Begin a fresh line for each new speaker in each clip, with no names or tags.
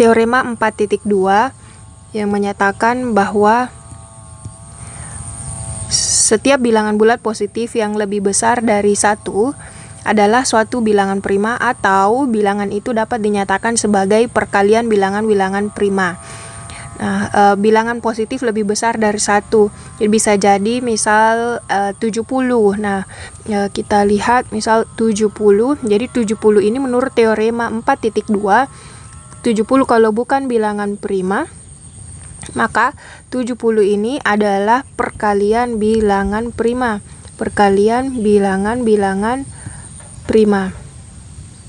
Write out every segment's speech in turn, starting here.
Teorema 4.2 yang menyatakan bahwa setiap bilangan bulat positif yang lebih besar dari 1 adalah suatu bilangan prima atau bilangan itu dapat dinyatakan sebagai perkalian bilangan-bilangan prima. Nah, bilangan positif lebih besar dari 1. Jadi bisa jadi misal 70. Nah, kita lihat misal 70. Jadi 70 ini menurut teorema 4.2, 70 kalau bukan bilangan prima, maka 70 ini adalah perkalian bilangan prima. Perkalian bilangan-bilangan prima.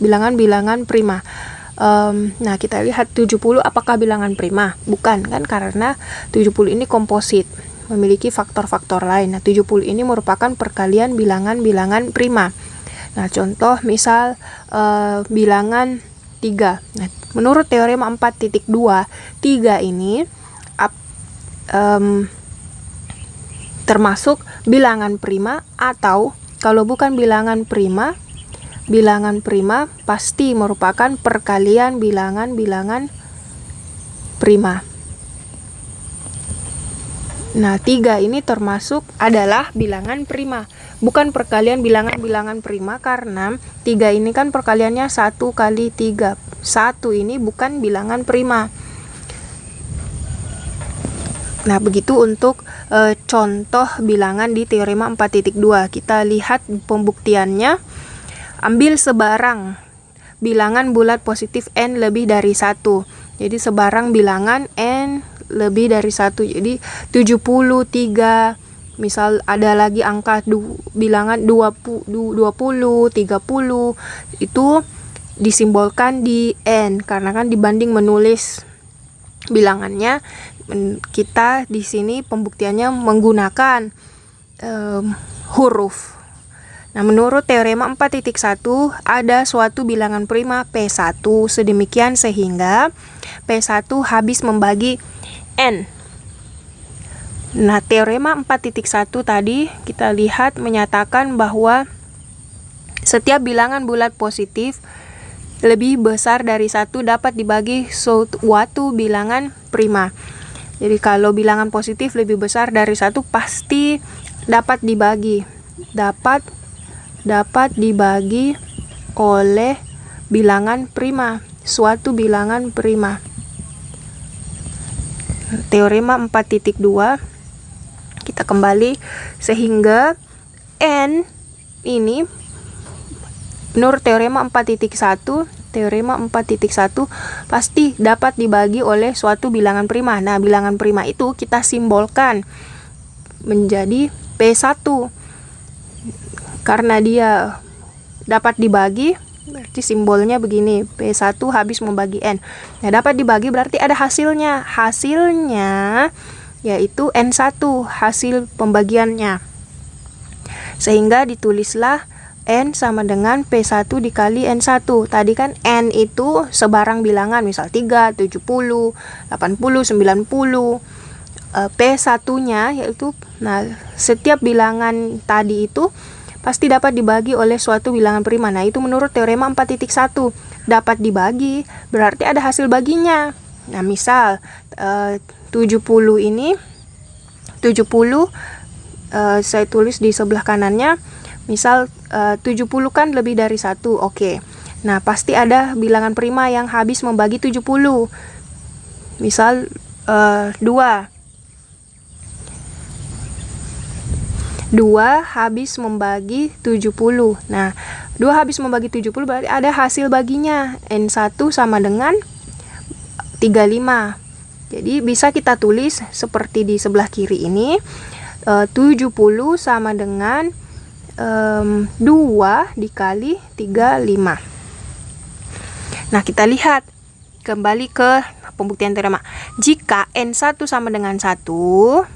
Bilangan-bilangan prima. Nah, kita lihat 70 apakah bilangan prima? Bukan, kan, karena 70 ini komposit, memiliki faktor-faktor lain. Nah, 70 ini merupakan perkalian bilangan-bilangan prima. Nah, contoh misal bilangan 3. Nah, menurut teorema 4.2, 3 ini termasuk bilangan prima atau kalau bukan bilangan prima pasti merupakan perkalian bilangan-bilangan prima. Nah, 3 ini termasuk adalah bilangan prima, bukan perkalian bilangan-bilangan prima, karena 3 ini kan perkaliannya 1 kali 3. 1 ini bukan bilangan prima. Nah, begitu untuk contoh bilangan di teorema 4.2. Kita lihat pembuktiannya. Ambil sebarang bilangan bulat positif n lebih dari 1. Jadi sebarang bilangan n lebih dari 1. Jadi 73, misal ada lagi angka bilangan 20, 30, itu disimbolkan di n, karena kan dibanding menulis bilangannya, kita di sini pembuktiannya menggunakan huruf. Nah, menurut teorema 4.1 ada suatu bilangan prima P1 sedemikian sehingga P1 habis membagi n. Nah, teorema 4.1 tadi kita lihat menyatakan bahwa setiap bilangan bulat positif lebih besar dari 1 dapat dibagi suatu bilangan prima. Jadi kalau bilangan positif lebih besar dari 1 pasti dapat dibagi oleh bilangan prima, suatu bilangan prima. Teorema 4.2 kita kembali, sehingga n ini menurut teorema 4.1 pasti dapat dibagi oleh suatu bilangan prima. Nah, bilangan prima itu kita simbolkan menjadi P1. Karena dia dapat dibagi, berarti simbolnya begini, P1 habis membagi n. Nah, dapat dibagi berarti ada hasilnya. Hasilnya yaitu N1, hasil pembagiannya. Sehingga ditulislah N sama dengan P1 dikali N1. Tadi kan N itu sebarang bilangan, misal 3, 70, 80, 90. P1-nya yaitu, nah, setiap bilangan tadi itu pasti dapat dibagi oleh suatu bilangan prima. Nah, itu menurut teorema 4.1. Dapat dibagi berarti ada hasil baginya. Nah, misal 70 ini, 70 saya tulis di sebelah kanannya, misal 70 kan lebih dari 1. Oke. Nah, pasti ada bilangan prima yang habis membagi 70. Misal 2 habis membagi 70. Nah, 2 habis membagi 70 berarti ada hasil baginya. N1 sama dengan 35. Jadi bisa kita tulis seperti di sebelah kiri ini. 70 sama dengan 2 dikali 35. Nah, kita lihat kembali ke pembuktian teorema. Jika N1 sama dengan 1,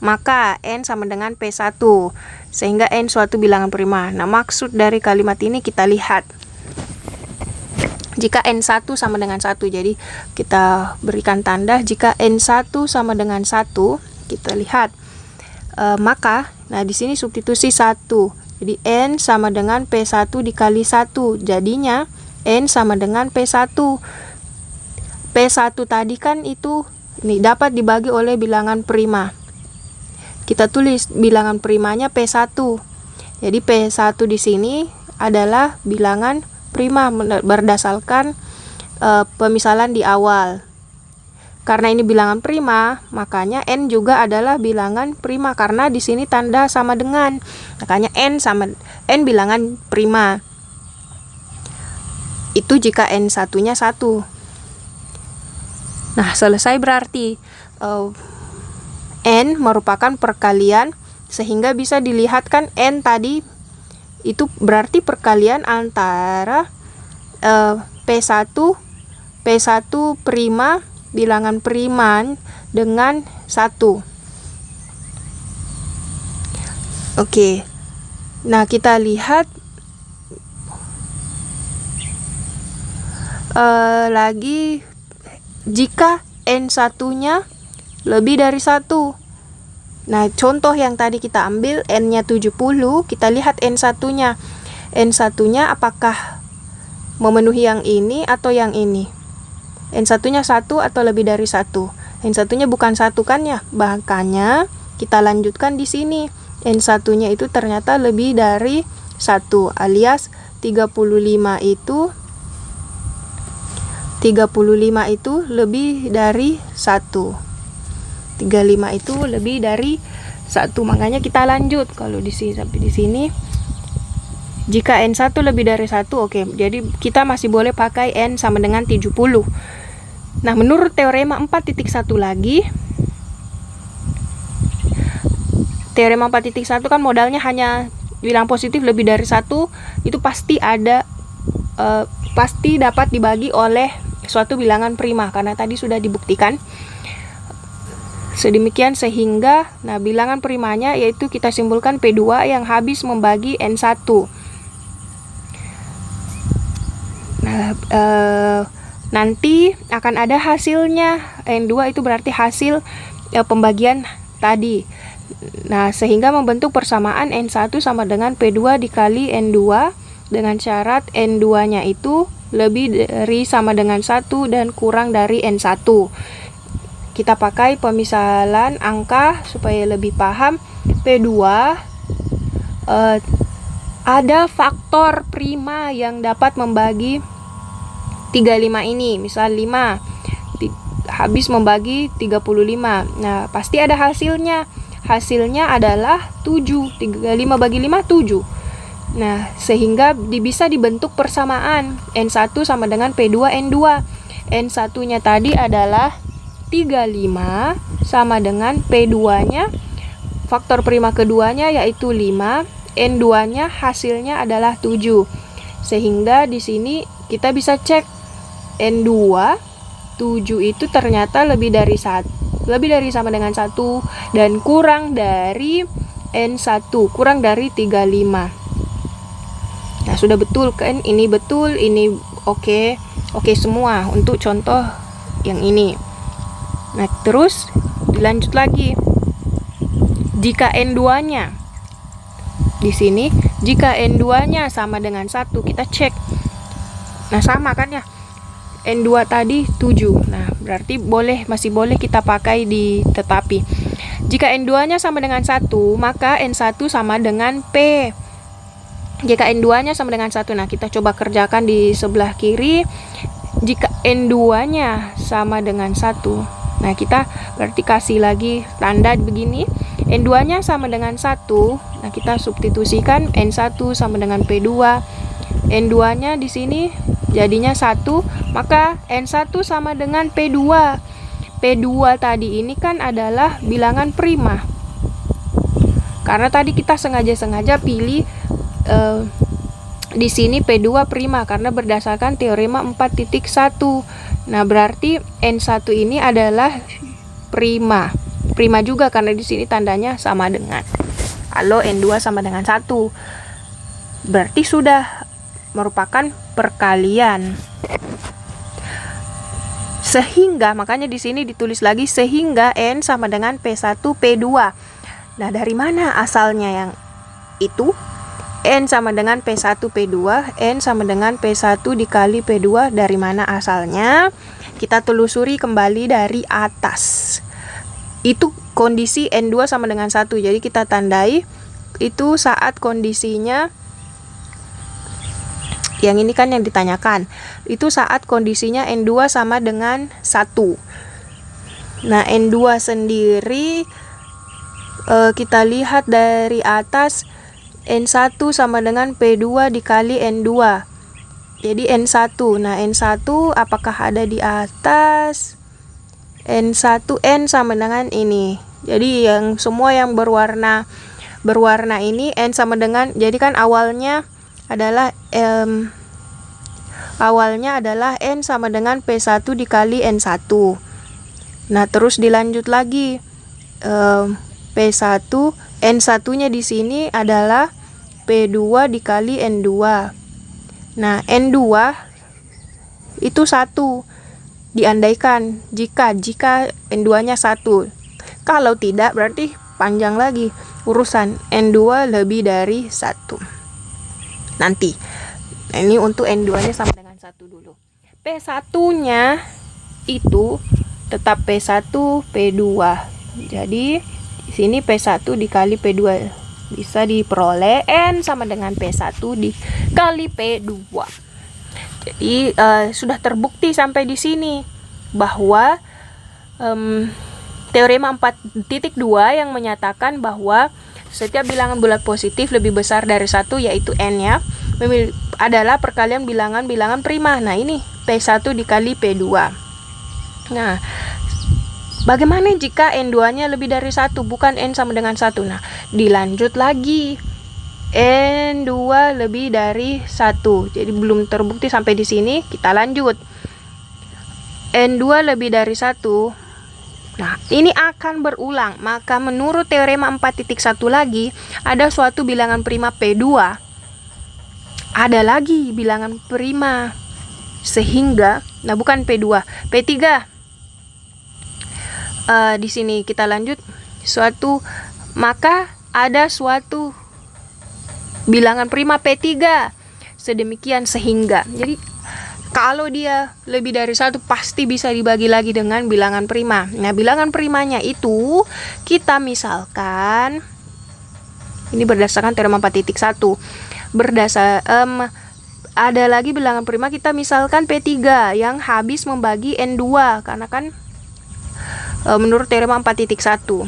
maka N sama dengan P1, sehingga N suatu bilangan prima. Nah, maksud dari kalimat ini kita lihat. Jika N1 sama dengan 1, jadi kita berikan tanda jika N1 sama dengan 1, kita lihat. Maka, nah di sini substitusi 1. Jadi N sama dengan P1 dikali 1. Jadinya N sama dengan P1. P1 tadi kan itu ini dapat dibagi oleh bilangan prima. Kita tulis bilangan primanya P1. Jadi P1 di sini adalah bilangan prima berdasarkan pemisalan di awal. Karena ini bilangan prima, makanya N juga adalah bilangan prima karena di sini tanda sama dengan. Makanya N bilangan prima. Itu jika N1-nya 1. Nah, selesai berarti N merupakan perkalian sehingga bisa dilihat kan N tadi itu berarti perkalian antara P1 prima bilangan prima dengan 1. Oke. Nah, kita lihat lagi jika N1-nya lebih dari 1. Nah, contoh yang tadi kita ambil N-nya 70, kita lihat N1-nya. N1-nya apakah memenuhi yang ini atau yang ini? N1-nya 1 atau lebih dari 1. N1-nya bukan 1 kan ya? Makanya kita lanjutkan di sini. N1-nya itu ternyata lebih dari 1 alias 35 itu lebih dari 1. 35 itu lebih dari 1. Makanya kita lanjut kalau di sini sampai di sini. Jika N1 lebih dari 1, oke. Jadi kita masih boleh pakai N sama dengan 70. Nah, menurut teorema 4.1 lagi, teorema 4.1 kan modalnya hanya bilang positif lebih dari 1, itu pasti dapat dibagi oleh suatu bilangan prima karena tadi sudah dibuktikan. Sedemikian sehingga bilangan primanya yaitu kita simpulkan P2 yang habis membagi N1. Nanti akan ada hasilnya. N2 itu berarti hasil pembagian tadi. Nah, sehingga membentuk persamaan N1 sama dengan P2 dikali N2 dengan syarat N2-nya itu lebih dari sama dengan 1 dan kurang dari N1. Kita pakai pemisalan angka supaya lebih paham. P2 ada faktor prima yang dapat membagi 35 ini. Misal 5 habis membagi 35. Nah, pasti ada hasilnya. Hasilnya adalah 7. 35 bagi 5, 7. Nah, sehingga bisa dibentuk persamaan N1 sama dengan P2 N2. N1-nya tadi adalah 35 sama dengan P2-nya faktor prima keduanya yaitu 5, N2-nya hasilnya adalah 7. Sehingga di sini kita bisa cek N2 7 itu ternyata lebih dari sama dengan 1 dan kurang dari N1, kurang dari 35. Nah, sudah betul kan? Ini betul, ini oke semua untuk contoh yang ini. Nah, terus dilanjut lagi. Jika N2-nya di sini, jika N2-nya sama dengan 1, kita cek. Nah, sama kan ya? N2 tadi 7. Nah, berarti masih boleh kita pakai di tetapi. Jika N2-nya sama dengan 1, maka N1 sama dengan P. Jika N2-nya sama dengan 1, nah kita coba kerjakan di sebelah kiri. Jika N2-nya sama dengan 1, nah kita berarti kasih lagi tanda begini. N2-nya sama dengan 1, nah kita substitusikan N1 sama dengan P2. N2-nya di sini jadinya 1, maka N1 sama dengan P2. P2 tadi ini kan adalah bilangan prima. Karena tadi kita sengaja pilih di sini P2 prima karena berdasarkan teorema 4.1. Nah, berarti N1 ini adalah prima. Prima juga karena di sini tandanya sama dengan. Kalau N2 sama dengan 1. Berarti sudah merupakan perkalian. Sehingga, makanya di sini ditulis lagi sehingga N sama dengan P1 P2. Nah, dari mana asalnya yang itu? N sama dengan P1 P2, N sama dengan P1 dikali P2, dari mana asalnya? kita telusuri kembali dari atas. Itu kondisi N2 sama dengan 1. Jadi kita tandai itu saat kondisinya, yang ini kan yang ditanyakan. Itu saat kondisinya N2 sama dengan 1. Nah, N2 sendiri kita lihat dari atas, N1 sama dengan P2 dikali N2. Jadi N1. Nah, N1 apakah ada di atas? N1, N sama dengan ini. Jadi yang semua yang berwarna ini N sama dengan, jadi kan awalnya adalah N sama dengan P1 dikali N1. Nah, terus dilanjut lagi. P1, N1-nya di sini adalah P2 dikali N2. Nah, N2 itu 1. Diandaikan jika N2-nya 1. Kalau tidak berarti panjang lagi urusan, N2 lebih dari 1. Nanti. Nah, ini untuk N2-nya sama dengan 1 dulu. P1-nya itu tetap P1 P2. Jadi di sini P1 dikali P2 bisa diperoleh N sama dengan P1 dikali P2. Jadi sudah terbukti sampai di sini bahwa teorema 4.2 yang menyatakan bahwa setiap bilangan bulat positif lebih besar dari 1, yaitu N-nya, adalah perkalian bilangan-bilangan prima. Nah, ini P1 dikali P2. Nah, bagaimana jika N2-nya lebih dari 1, bukan N sama dengan 1? Nah, dilanjut lagi. N2 lebih dari 1. Jadi belum terbukti sampai di sini, kita lanjut. N2 lebih dari 1. Nah, ini akan berulang. Maka menurut teorema 4.1 lagi, ada suatu bilangan prima P2. Ada lagi bilangan prima. Sehingga, nah bukan P2, P3. Di sini kita lanjut. Maka ada suatu bilangan prima P3 sedemikian sehingga, jadi kalau dia lebih dari 1 pasti bisa dibagi lagi dengan bilangan prima. Nah, bilangan primanya itu kita misalkan, ini berdasarkan teorema 4.1, ada lagi bilangan prima kita misalkan P3 yang habis membagi N2, karena kan menurut teorema 4.1.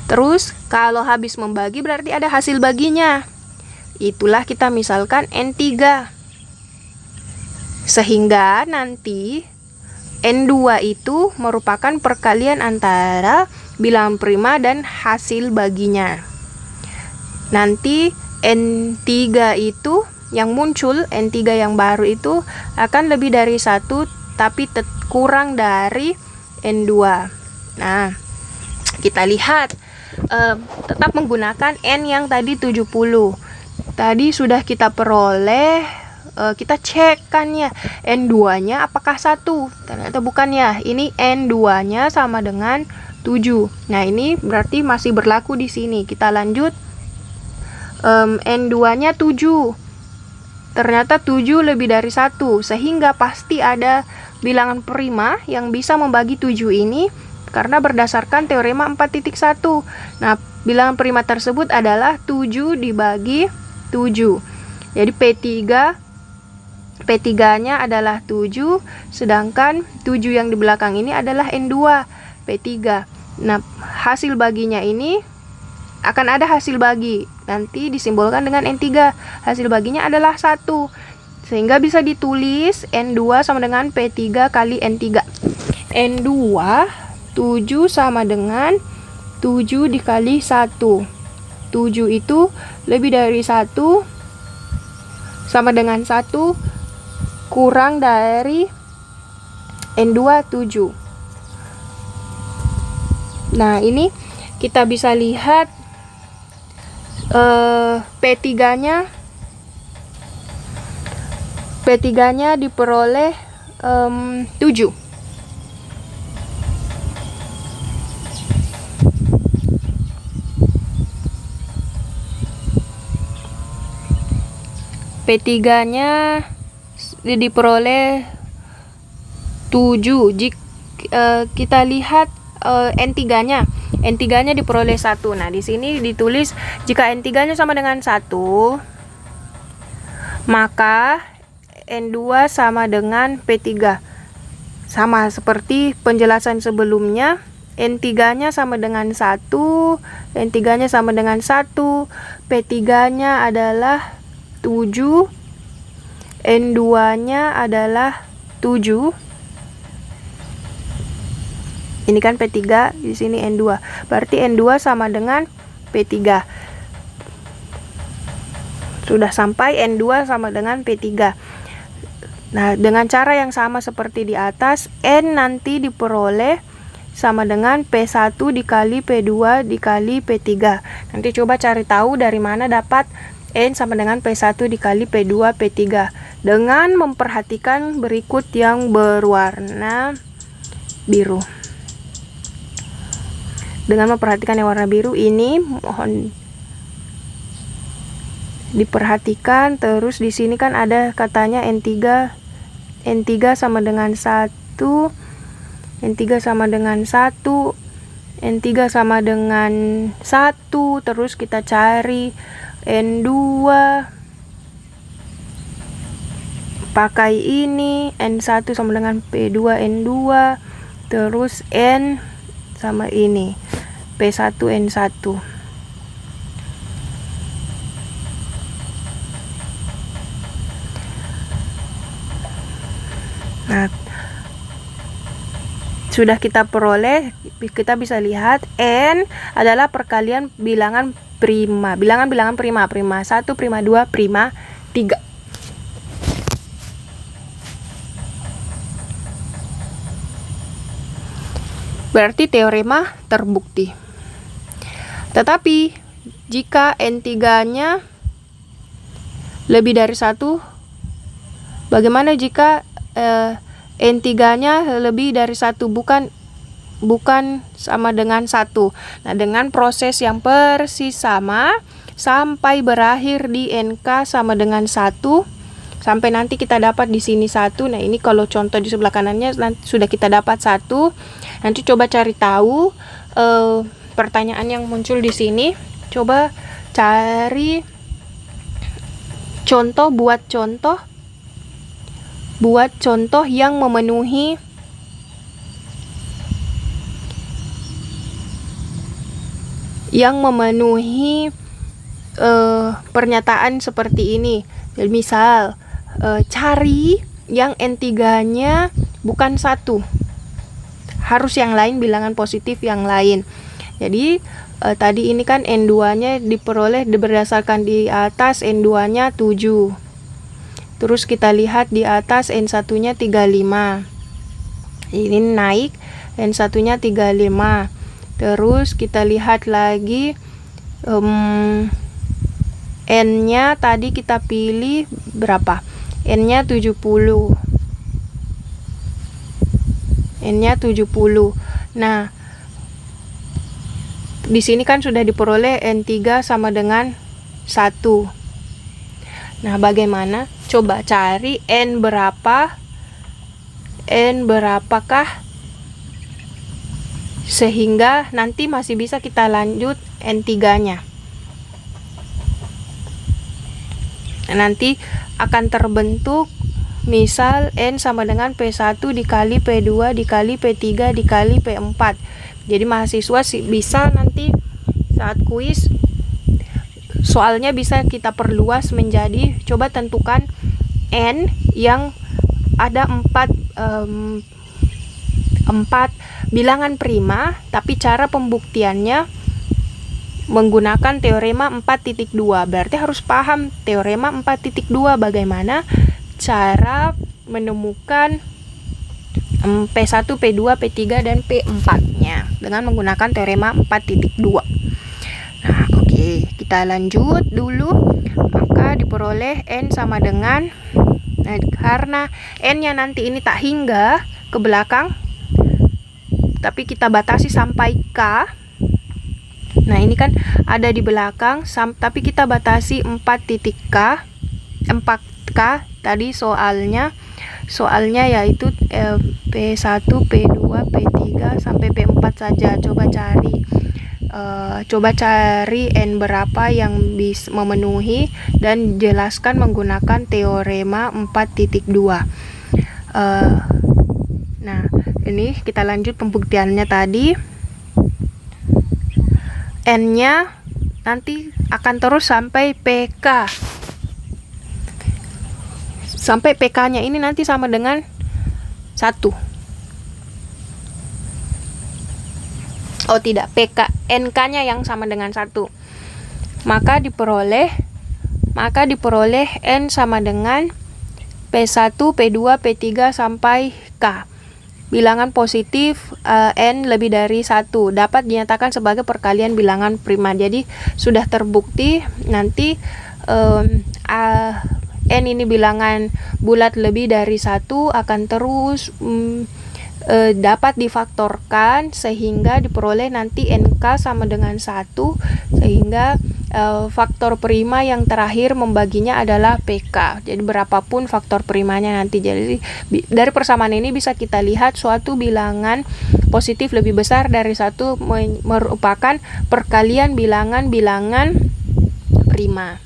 Terus kalau habis membagi berarti ada hasil baginya. Itulah kita misalkan N3. Sehingga nanti N2 itu merupakan perkalian antara bilangan prima dan hasil baginya. Nanti N3 itu yang muncul, N3 yang baru itu akan lebih dari 1 tapi kurang dari N2. Nah, kita lihat tetap menggunakan N yang tadi 70. Tadi sudah kita peroleh, kita cek kan ya, N2-nya apakah 1? Ternyata bukan ya. Ini N2-nya sama dengan 7. Nah, ini berarti masih berlaku di sini. Kita lanjut. N2-nya 7. Ternyata 7 lebih dari 1, sehingga pasti ada bilangan prima yang bisa membagi 7 ini, karena berdasarkan teorema 4.1. Nah, bilangan prima tersebut adalah 7 dibagi 7. Jadi P3-nya adalah 7, sedangkan 7 yang di belakang ini adalah N2, P3. Nah, hasil baginya ini akan ada hasil bagi. Nanti disimbolkan dengan N3. Hasil baginya adalah 1. Sehingga bisa ditulis N2 sama dengan P3 kali N3. N2 7 sama dengan 7 dikali 1. 7 itu lebih dari 1 sama dengan 1 kurang dari N2 7. Nah, ini kita bisa lihat P3-nya diperoleh 7. P3-nya diperoleh 7. Kita lihat N3-nya. N3-nya diperoleh 1. Nah, di sini ditulis jika N3-nya sama dengan 1, maka N2 sama dengan P3. Sama seperti penjelasan sebelumnya, N3-nya sama dengan 1, N3-nya sama dengan 1, P3-nya adalah 7, N2-nya adalah 7. Ini kan P3, di sini N2. Berarti N2 sama dengan P3. Sudah sampai N2 sama dengan P3. Nah, dengan cara yang sama seperti di atas, N nanti diperoleh sama dengan P1 dikali P2 dikali P3. Nanti coba cari tahu dari mana dapat N sama dengan P1 dikali P2 P3. Dengan memperhatikan berikut yang berwarna biru. Dengan memperhatikan yang warna biru ini, mohon diperhatikan. Terus di sini kan ada katanya N3 sama dengan 1, N3 sama dengan 1, N3 sama dengan 1, terus kita cari N2, pakai ini, N1 sama dengan P2 N2, terus N sama ini P1 N1. Nah, sudah kita peroleh, kita bisa lihat N adalah perkalian bilangan prima. Bilangan prima 1, prima 2, prima 3. Berarti teorema terbukti. Tetapi jika N3-nya lebih dari 1, bagaimana jika N3-nya lebih dari 1, bukan sama dengan 1. Nah, dengan proses yang persis sama sampai berakhir di NK sama dengan 1, sampai nanti kita dapat di sini 1. Nah, ini kalau contoh di sebelah kanannya sudah kita dapat 1. Nanti coba cari tahu pertanyaan yang muncul di sini. Coba cari contoh, buat contoh yang memenuhi pernyataan seperti ini. Jadi misal cari yang N3-nya bukan 1, harus yang lain, bilangan positif yang lain. Jadi tadi ini kan N2-nya diperoleh berdasarkan di atas, N2-nya 7. Terus kita lihat di atas N1-nya 35. Ini naik, N1-nya 35. Terus kita lihat lagi N-nya tadi kita pilih berapa? N-nya 70. N-nya 70. Nah, di sini kan sudah diperoleh N3 sama dengan 1. Nah, bagaimana? Coba cari N berapa? N berapakah? Sehingga nanti masih bisa kita lanjut N3-nya. Nanti akan terbentuk misal N sama dengan P1 dikali P2 dikali P3 dikali P4. Jadi mahasiswa bisa nanti saat kuis soalnya bisa kita perluas menjadi, coba tentukan N yang ada 4 bilangan prima, tapi cara pembuktiannya menggunakan teorema 4.2. Berarti harus paham teorema 4.2, bagaimana cara menemukan P1, P2, P3, dan P4-nya dengan menggunakan teorema 4.2. Nah, oke, kita lanjut dulu. Maka diperoleh N sama dengan, karena N-nya nanti ini tak hingga ke belakang, tapi kita batasi sampai K. Nah, ini kan ada di belakang, tapi kita batasi 4K tadi soalnya. soalnya yaitu P1, P2, P3 sampai P4 saja. Coba cari N berapa yang bisa memenuhi dan jelaskan menggunakan teorema 4.2. Nah, ini kita lanjut pembuktiannya tadi. N-nya nanti akan terus sampai PK. Sampai PK-nya ini nanti sama dengan 1. Oh tidak, PK NK-nya yang sama dengan 1. Maka diperoleh N sama dengan P1, P2, P3 sampai K. Bilangan positif N lebih dari 1 dapat dinyatakan sebagai perkalian bilangan prima. Jadi sudah terbukti nanti N ini bilangan bulat lebih dari 1 akan terus dapat difaktorkan sehingga diperoleh nanti NK sama dengan 1, sehingga faktor prima yang terakhir membaginya adalah PK. Jadi berapapun faktor primanya nanti. Jadi dari persamaan ini bisa kita lihat suatu bilangan positif lebih besar dari 1 merupakan perkalian bilangan prima.